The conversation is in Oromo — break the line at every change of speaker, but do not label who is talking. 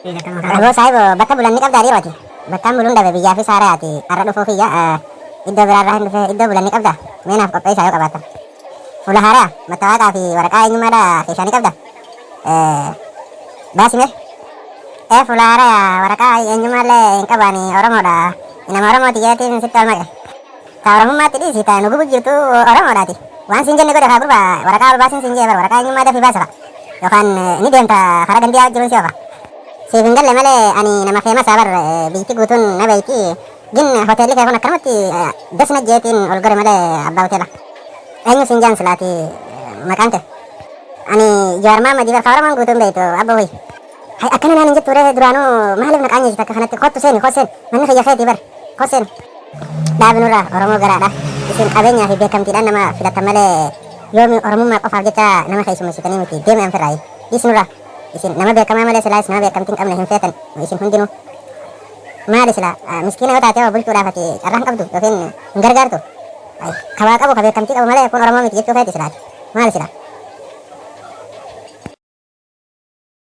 Abo saahibo bakka bulanni qabdaa dhiiroti. Bakkaan buluun dhabe biyyaa fi saaraati. Har'a dhufuu kiyya iddoo biraarraa hin dhufe iddoo bulanni qabda. Meenaaf qopheessaa yoo qabaata. Fuula haaraa mattaawaqaa fi waraqaa eenyummaadhaa keeshaa ni qabda. Baasime. Fuula haaraa waraqaa eenyummaallee hin qabaani Oromoodha. Nama Oromooti jeetiin sitti ol maqe. Ta Oromummaatti dhiisi ta nu gubu jirtu Oromoodhaati. Waan siin jenne godhe haa gurba waraqaa ol baasin siin jee bar waraqaa eenyummaa dafii baasa. Yookaan ni deemta karaa gandiyaa jiruun si ofa. Siif hin galle malee ani nama feema saabar biyyatti guutuun na beeyti. Gin hoteelli kee kun akkanumatti dasna jeetiin ol gore malee abbaa hoteela. Eenyu siin jaan silaati maqaan kee. Ani Jawaar Mahammadii barka Oromoon guutuun beeytu abba hoyi. Hay akkana naan hin jettu ree duraanuu maaliif naqaan jechuudha akka kanatti kottu seeni kot seeni manni kiyya keetii bar kot seeni. Dhaabnurraa Oromoo garaadha. Isin qabeenyaa fi beekamtiidhaan nama filatan malee yoomi Oromummaa qofaaf jecha nama keessummeessitanii miti deeme anfirraayi. Dhiisnurraa isin nama beekamaa malee silaas nama beekamtii hin qabne hin feetan isin hundinuu. Maali sila miskiina yoo taate bulchuudhaaf ati carraa hin qabdu yookiin hin gargaartu. Kabaa qabu ka beekamtii qabu malee kun Oromoo miti jechuu feeti silaati. Maali sila?